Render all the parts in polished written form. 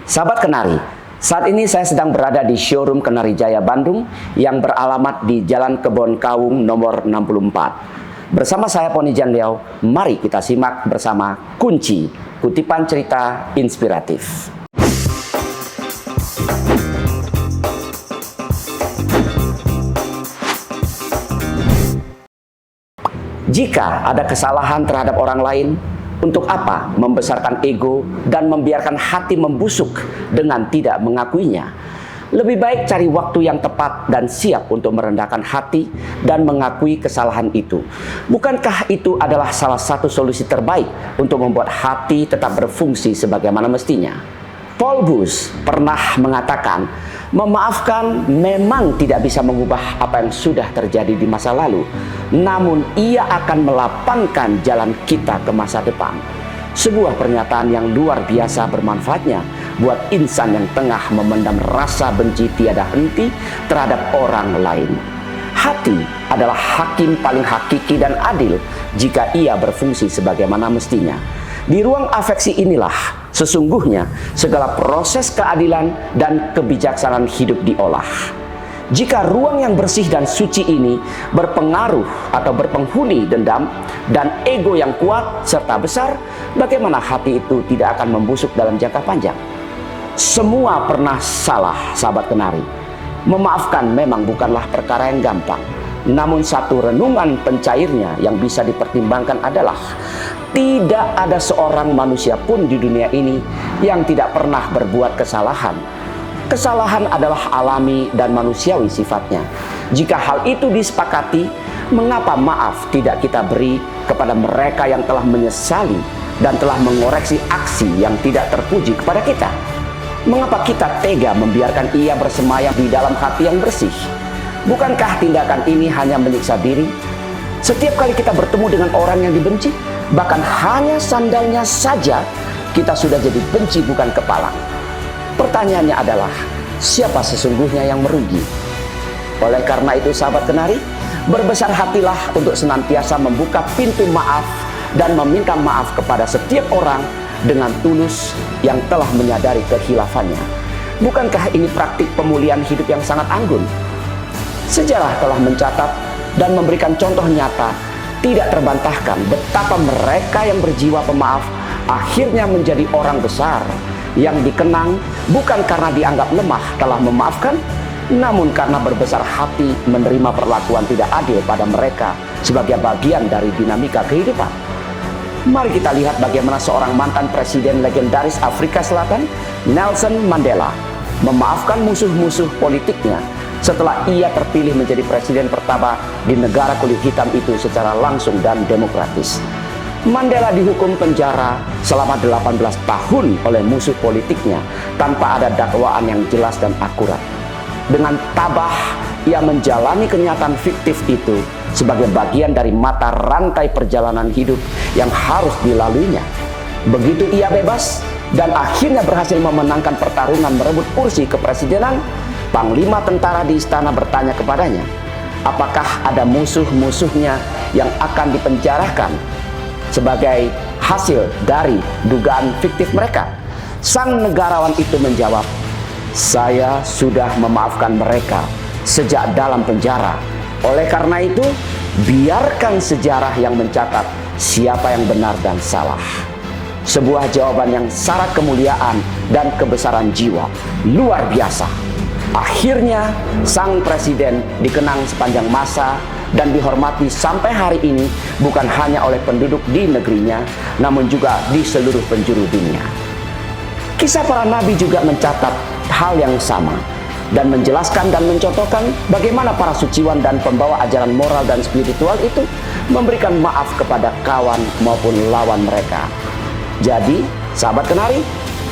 Sahabat Kenari, saat ini saya sedang berada di showroom Kenari Jaya Bandung yang beralamat di Jalan Kebon Kawung nomor 64. Bersama saya Poni Janliao, mari kita simak bersama kunci kutipan cerita inspiratif. Jika ada kesalahan terhadap orang lain, untuk apa membesarkan ego dan membiarkan hati membusuk dengan tidak mengakuinya? Lebih baik cari waktu yang tepat dan siap untuk merendahkan hati dan mengakui kesalahan itu. Bukankah itu adalah salah satu solusi terbaik untuk membuat hati tetap berfungsi sebagaimana mestinya? Paul Bus pernah mengatakan, memaafkan memang tidak bisa mengubah apa yang sudah terjadi di masa lalu, namun ia akan melapangkan jalan kita ke masa depan. Sebuah pernyataan yang luar biasa bermanfaatnya buat insan yang tengah memendam rasa benci tiada henti terhadap orang lain. Hati adalah hakim paling hakiki dan adil jika ia berfungsi sebagaimana mestinya. Di ruang afeksi inilah sesungguhnya segala proses keadilan dan kebijaksanaan hidup diolah. Jika ruang yang bersih dan suci ini berpengaruh atau berpenghuni dendam dan ego yang kuat serta besar, bagaimana hati itu tidak akan membusuk dalam jangka panjang? Semua pernah salah, sahabat Kenari. Memaafkan memang bukanlah perkara yang gampang. Namun satu renungan pencairnya yang bisa dipertimbangkan adalah tidak ada seorang manusia pun di dunia ini yang tidak pernah berbuat kesalahan. Kesalahan adalah alami dan manusiawi sifatnya. Jika hal itu disepakati, mengapa maaf tidak kita beri kepada mereka yang telah menyesali dan telah mengoreksi aksi yang tidak terpuji kepada kita? Mengapa kita tega membiarkan ia bersemayam di dalam hati yang bersih? Bukankah tindakan ini hanya menyiksa diri? Setiap kali kita bertemu dengan orang yang dibenci, bahkan hanya sandalnya saja, kita sudah jadi benci bukan kepala. Pertanyaannya adalah, siapa sesungguhnya yang merugi? Oleh karena itu, sahabat Kenari, berbesar hatilah untuk senantiasa membuka pintu maaf dan meminta maaf kepada setiap orang dengan tulus yang telah menyadari kehilafannya. Bukankah ini praktik pemulihan hidup yang sangat anggun? Sejarah telah mencatat dan memberikan contoh nyata, tidak terbantahkan betapa mereka yang berjiwa pemaaf akhirnya menjadi orang besar yang dikenang bukan karena dianggap lemah telah memaafkan, namun karena berbesar hati menerima perlakuan tidak adil pada mereka sebagai bagian dari dinamika kehidupan. Mari kita lihat bagaimana seorang mantan presiden legendaris Afrika Selatan, Nelson Mandela, memaafkan musuh-musuh politiknya setelah ia terpilih menjadi presiden pertama di negara kulit hitam itu secara langsung dan demokratis. Mandela dihukum penjara selama 18 tahun oleh musuh politiknya tanpa ada dakwaan yang jelas dan akurat. Dengan tabah, ia menjalani kenyataan fiktif itu sebagai bagian dari mata rantai perjalanan hidup yang harus dilaluinya. Begitu ia bebas dan akhirnya berhasil memenangkan pertarungan merebut kursi kepresidenan, Panglima tentara di istana bertanya kepadanya, apakah ada musuh-musuhnya yang akan dipenjarakan sebagai hasil dari dugaan fiktif mereka? Sang negarawan itu menjawab, saya sudah memaafkan mereka sejak dalam penjara. Oleh karena itu, biarkan sejarah yang mencatat siapa yang benar dan salah. Sebuah jawaban yang syarat kemuliaan dan kebesaran jiwa, luar biasa. Akhirnya, sang presiden dikenang sepanjang masa dan dihormati sampai hari ini bukan hanya oleh penduduk di negerinya, namun juga di seluruh penjuru dunia. Kisah para nabi juga mencatat hal yang sama dan menjelaskan dan mencontohkan bagaimana para suciwan dan pembawa ajaran moral dan spiritual itu memberikan maaf kepada kawan maupun lawan mereka. Jadi, sahabat Kenari,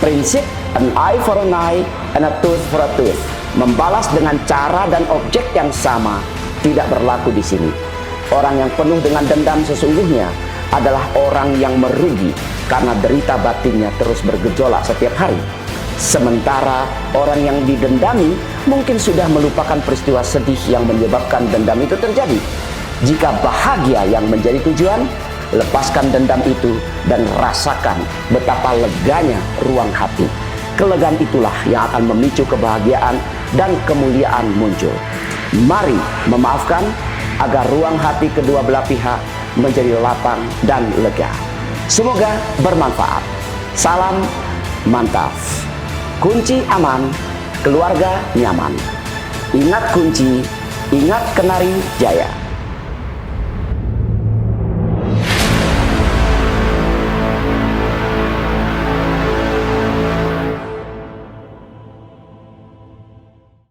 prinsip an eye for an eye and a tooth for a tooth, membalas dengan cara dan objek yang sama, tidak berlaku di sini. Orang yang penuh dengan dendam sesungguhnya adalah orang yang merugi karena derita batinnya terus bergejolak setiap hari. Sementara orang yang didendami mungkin sudah melupakan peristiwa sedih yang menyebabkan dendam itu terjadi. Jika bahagia yang menjadi tujuan, lepaskan dendam itu dan rasakan betapa leganya ruang hati. Kelegaan itulah yang akan memicu kebahagiaan dan kemuliaan muncul. Mari memaafkan agar ruang hati kedua belah pihak menjadi lapang dan lega. Semoga bermanfaat. Salam mantap. Kunci aman, keluarga nyaman. Ingat kunci, ingat Kenari Jaya.